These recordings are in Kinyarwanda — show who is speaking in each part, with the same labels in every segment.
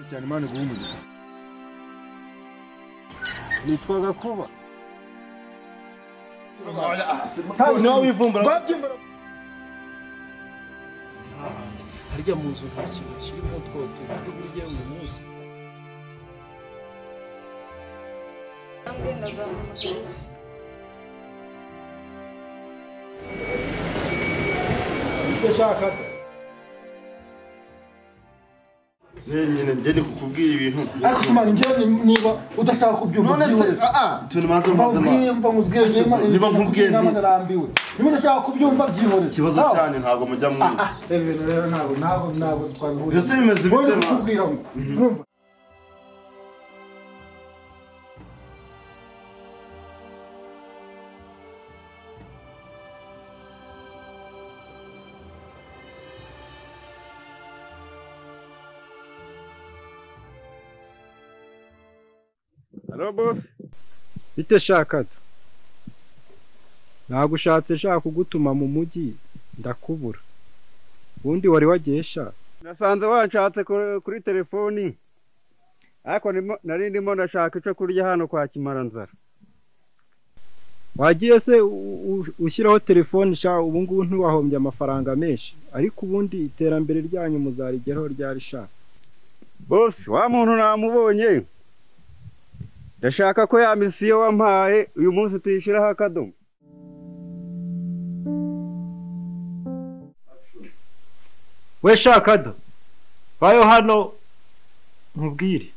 Speaker 1: cyane Imana iguhe umugisha. Nitwaga kuba nawe wivumbura
Speaker 2: harya mu nzu nta kintu kirimo twoto burya uyu munsi
Speaker 1: ndashaka nyine njye kukubwira ibintu
Speaker 3: ariko simana njye niba udashaka kubyumva
Speaker 1: none se tunamanze
Speaker 3: mva mubwiye
Speaker 1: niba nkubwiye
Speaker 3: narambiwe niba udashaka kubyumva byihorere
Speaker 1: ikibazo cyane ntabwo mujya mu
Speaker 3: rero ntabwo twabihuriye
Speaker 1: ese bimeze bite
Speaker 3: kubwira urumva
Speaker 4: Hello boss.
Speaker 5: Bite shakata. Nagushatse shaka kugutuma mu mujyi ndakubura. Ubundi wari wagesha.
Speaker 4: Nasanze wanshatse kuri telefoni. Ariko nari ndimo ndashaka icyo kurya hano kwa Kimaranzara.
Speaker 5: Wagiye se ushyiraho telefoni sha ubu ngubu ntiwahombye amafaranga menshi. Ariko ubundi iterambere ryanyu muzarigeraho ryari sha.
Speaker 4: Boss, wa muntu namubonye. Ndashaka ko ya misiyo wampaye uyu munsi tuyishiraho akadomo.
Speaker 5: We shakada. Bayo hano nkubwire.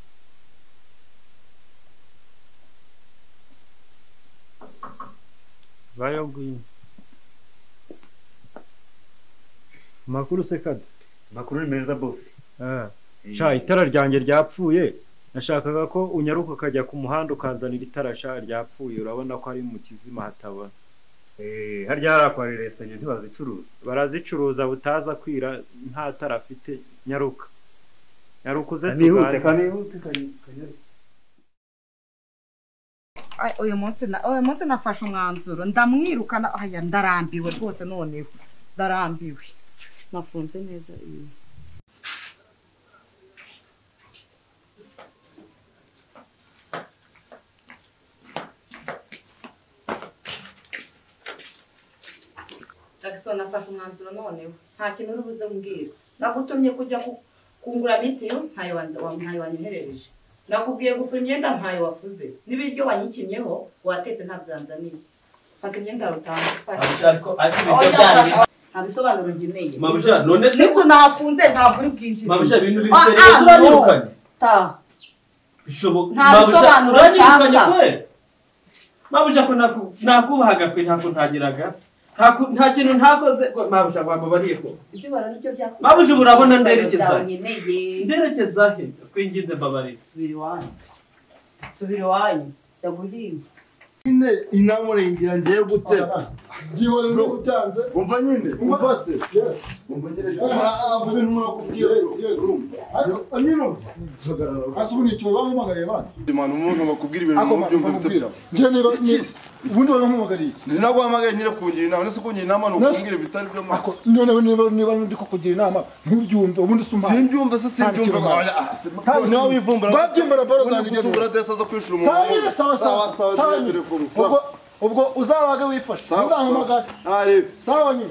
Speaker 5: Bayo ngwino. Makuru se kada.
Speaker 4: Makuru ni meza boss.
Speaker 5: Sha itara ryanjye ryapfuye. Nashakaga ko unyaruka kajya ku muhanda ukanzanira itara sha ryapfuye urabona ko ari mu kizima hatabona.
Speaker 4: Harya harakwarire senye ntibazicuruza.
Speaker 5: Barazicuruza butaza kwira nta tara afite nyaruka. Nyarukuze
Speaker 4: Nihute
Speaker 5: kanyari.
Speaker 6: Uyu munsi nafashe umwanzuro ndamwirukana aya ndarambiwe rwose noneho ndarambiwe nafunze neza iyi Jackson nafashe umwanzuro noneho nta kintu uri buze mbwira nagutumye kujya kungura mitiyo ntayo wanyoherereje nakubwiye gufura imyenda ntayo wafuze n'ibiryo wanyikinyeho watetse ntabyanzaniye fata imyenda yawe
Speaker 2: ariko ibiryo byanyu
Speaker 6: nta bisobanuro ngeneye
Speaker 2: Mabusha none se
Speaker 6: niko nafunze ntabwo uri bwinjire
Speaker 2: Mabusha ibintu biri serious uranyirukanye
Speaker 6: ta
Speaker 2: bishoboka
Speaker 6: nta bisobanuro cyangwa
Speaker 2: Mabusha ko nakubahaga kwe ntako ntagiraga nta kintu ntakoze Mabusha kwambabariye ko
Speaker 6: ibyo bararyo byakoze
Speaker 2: Mabusha urabona nderekeza he twinginze mbabarira
Speaker 6: subira iwanyu jya guhinga
Speaker 1: nyine inamurengera ngiye guteka
Speaker 3: byihorere no gutanze
Speaker 1: umva nyine umva se
Speaker 3: yes
Speaker 1: umva nyine avuze n'umukubwira
Speaker 3: yes
Speaker 1: anyino
Speaker 3: asubu nicyo bamumagariye bana
Speaker 1: imana umuntu bakubwira ibintu mu byumva bitera
Speaker 3: njye niba ubundi bamumagariye
Speaker 1: ninaguhamagaye nyine kungira inama nese kungira inama no kubwira bitari byo
Speaker 3: ako niba ndi kukugira inama ntubyumve ubundi suma
Speaker 1: simbyumva se simbyumva nawe wivumbura
Speaker 3: babyimbara baro zanjye
Speaker 1: tubura desa zo kwishura umuntu
Speaker 3: sawa ubwo uzabage wifashe uzahamagara
Speaker 1: arebe
Speaker 3: sawa nyine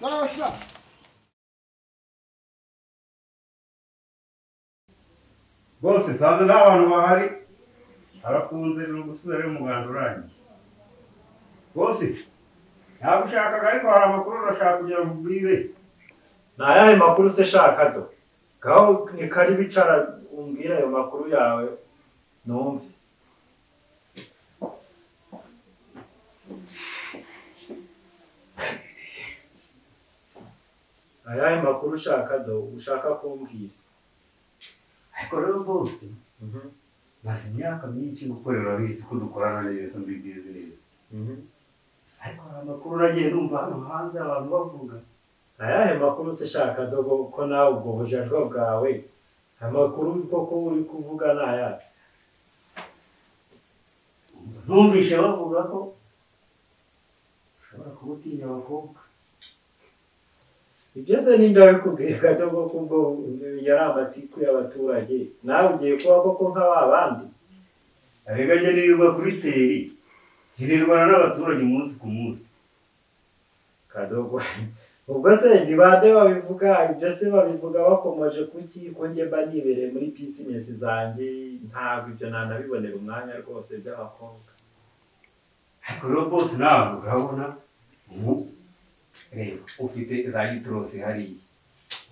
Speaker 3: sawa sha
Speaker 4: Bose nsanze nta bantu bahari harafunze no gusubira mu Rwanda urangiye. Bose nagushakaga ariko hari amakuru urashaka kugira ngo ubwire.
Speaker 5: Nayahe makuru se shaka do. Gaho ni kari bicara umbwira ayo makuru yawe numve. Ayahe makuru ushaka do ushaka kumbwira.
Speaker 4: Ariko rero bose maze imyaka myinshi gukorera bizi ko dukorana neza mbigize neza. Ariko hari amakuru nagiye numva hano hanze abantu bavuga.
Speaker 5: Ayahe makuru se shaka do ko nawe ubwo bujajwa bwawe amakuru koko uri kuvuga naya.
Speaker 4: Numvise bavuga ko ushobora kubutinya abakobwa.
Speaker 5: ibyo se n'indabikubwiye Kadogo kubwo yari amatiku y'abaturage nawe ugiye kuba koko nk'abandi
Speaker 4: arega njye nirirwa kuri teri nkirirwana n'abaturage umunsi ku munsi
Speaker 5: Kadogo ubwo se ni bande babivuga ibyo se babivuga bakomeje kuki ko njye mba nibereye muri business zanjye ntabwo ibyo nanabibonera umwanya rwose by'abakobwa
Speaker 4: ariko rero bose ntabwo urabona ubu reba ufite za gitrosi hariya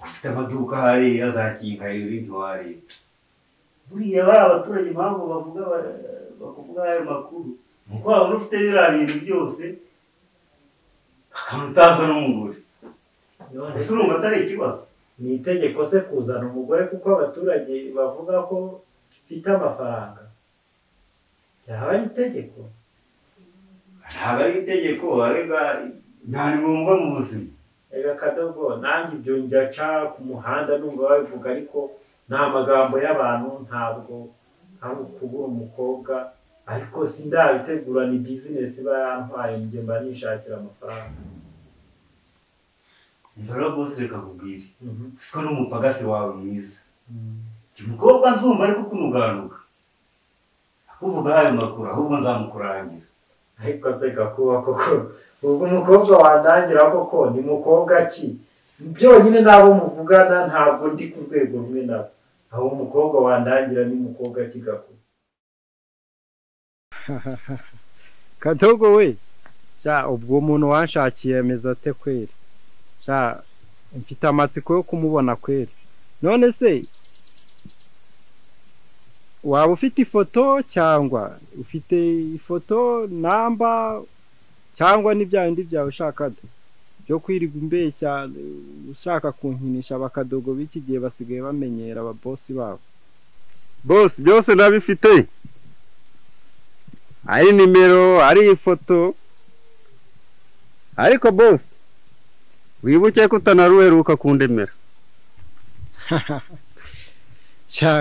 Speaker 4: ufite amaduka hariya za kinkayori ntiwareba buriya bari abaturage impamvu bakuvuga ayo makuru nuko wabona ufite biriya bintu byose bakaba utaza n'umugore ese urumva atari ikibazo
Speaker 5: ni itegeko se kuzana umugore kuko abaturage bavuga ko mfite amafaranga byaba ari itegeko
Speaker 4: ntabwo ari itegeko arega nta ngombwa mu buzima
Speaker 5: reka Kadogo nanjye ibyo njyaca ku muhanda numva babivuga ariko ni amagambo y'abantu ntabwo ari ukubura umukobwa ariko sindabitegura ni business iba yantwaye njye mba nishakira amafaranga
Speaker 4: mbara bose reka nkubwire siko n'umupagasi wawe mwiza umukobwa nzumva ariko kunuganuka akuvuga ayo makuru ahubwo nzamukurangira
Speaker 5: ariko se gakuba koko ubwo umukobwa wandangira koko ni mukobwa ki byonyine nabo muvugana ntabwo ndi ku rwego rumwe nabo aho umukobwa wandangira ni mukobwa ki gakuba Kadogo we ubwo umuntu wanshakiye ameze ate kweri mfite amatsiko yo kumubona kweri none se waba ufite ifoto cyangwa ufite ifoto namba cyangwa n'ibyaindi byawe ushaka byo kwiriga umbeshya ushaka kunkinisha abakadogo b'iki gihe basigaye bamenyera aba boss babo boss byose nabifite ari nimero ari ifoto ariko boss wibuke ko utanaruheruka kundemera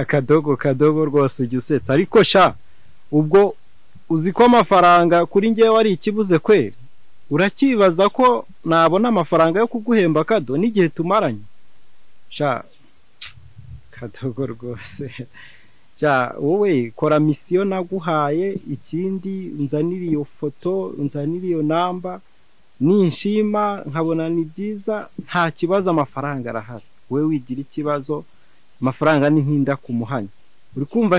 Speaker 5: Kadogo rwose ujya usetsa ariko ubwo uzi ko amafaranga kuri njyewe ari ikibuze kweri urakibaza ko nabona amafaranga yo kuguhemba Kado n'igihe tumaranye Kadogo rwose wowe kora misiyo naguhaye ikindi unzanira iyo foto unzanira iyo namba ninshima nkabona ni byiza nta kibazo amafaranga arahari wowe wigira ikibazo amafaranga ni nkinda ku muhanya uri kumva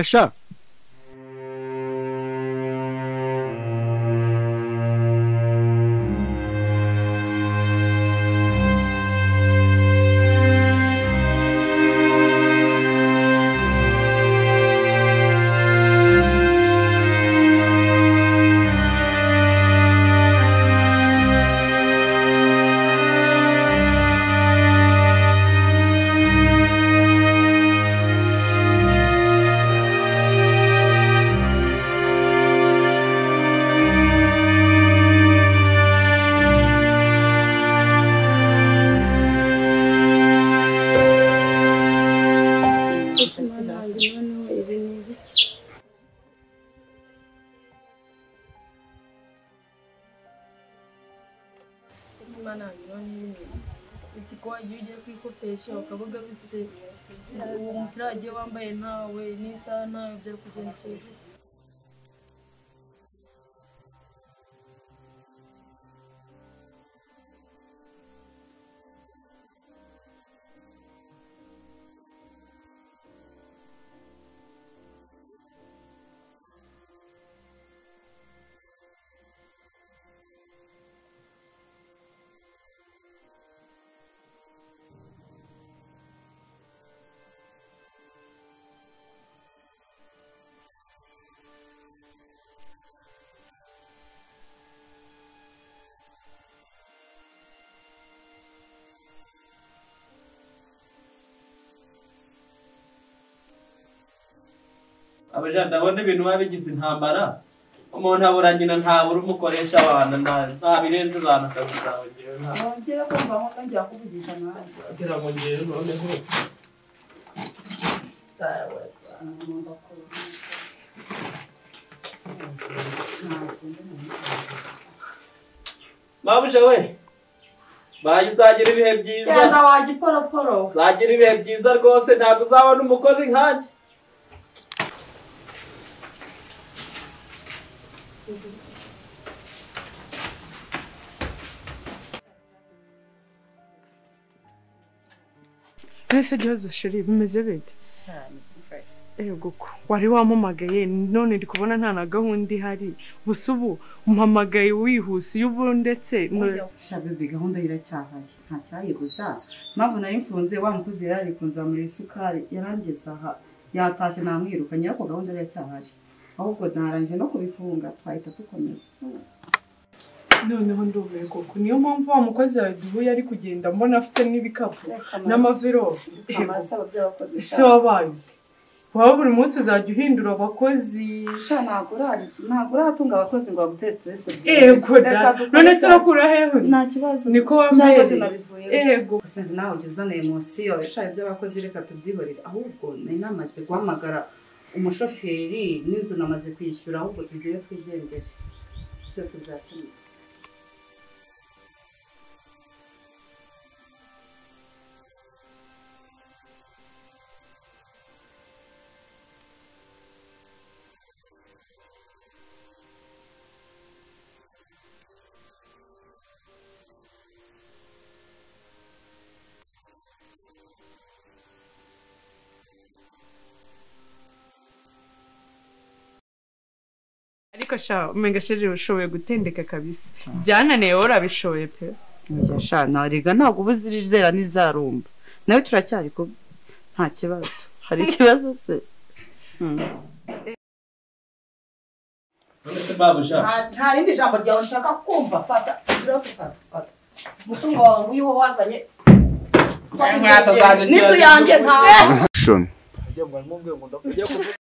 Speaker 7: ukavuga bifite uwo mupira wagiye wambaye ntawe n'isaha ntawe byari kugendekera
Speaker 2: abaja ndabona ibintu babigize intambara umuntu abura nyina ntabura umukoresha abana nta birenze abantu akazi kawe ngewe
Speaker 6: wongera kumva nko ngiye kuvugisha nawe
Speaker 2: kugira ngo ngewe noneho mabuja we bayi uzagira ibihe byiza
Speaker 6: genda wagiporoporo
Speaker 2: uzagira ibihe byiza rwose ntabwo uzabona umukozi nkanjye
Speaker 8: Ese gihozo shiri bimeze bite? Ego ko wari wampamagaye none ndi kubona nta na gahunda ihari gusa ubu umpamagaye wihuse y'ubu ndetse
Speaker 6: shabibi gahunda iracyahaye nta cyayiguza mpamvu nari mfunze wa mukozi yari kunzamura isukari yarangeze aha yatashye namwirukanye ariko gahunda iracyahaye ahubwo narangije no kubifunga twahita dukomeza
Speaker 8: noneho ndubuye koko niyo mpamvu wa mukozi wawe duhuye ari kugenda mbona afite n'ibikapu n'amavero ese wabaye waba buri munsi uzajya uhindura abakozi
Speaker 6: ntabwo uratunga abakozi ngo baguteze stress
Speaker 8: ego da none se bakura hehe
Speaker 6: nta kibazo
Speaker 8: niko wambaye
Speaker 6: ego sinzi nawe ujya uzana emosiyo yashaye iby'abakozi reka tubyihorere ahubwo nari namaze guhamagara umushoferi n'inzu namaze kwishyura ahubwo tugire twigendere byose byakemutse
Speaker 8: ariko sha umenga sheri ushoboye gutendeka kabisa byananiye wowe urabishoboye pe
Speaker 6: sha nariga ntabwo uba uzirizera n'izarumba nawe turacyari ko nta kibazo hari ikibazo se nta rindi jambo ryawe nshaka kumva fata umutungo wawe wiho wazanye n'inzu yanjye nta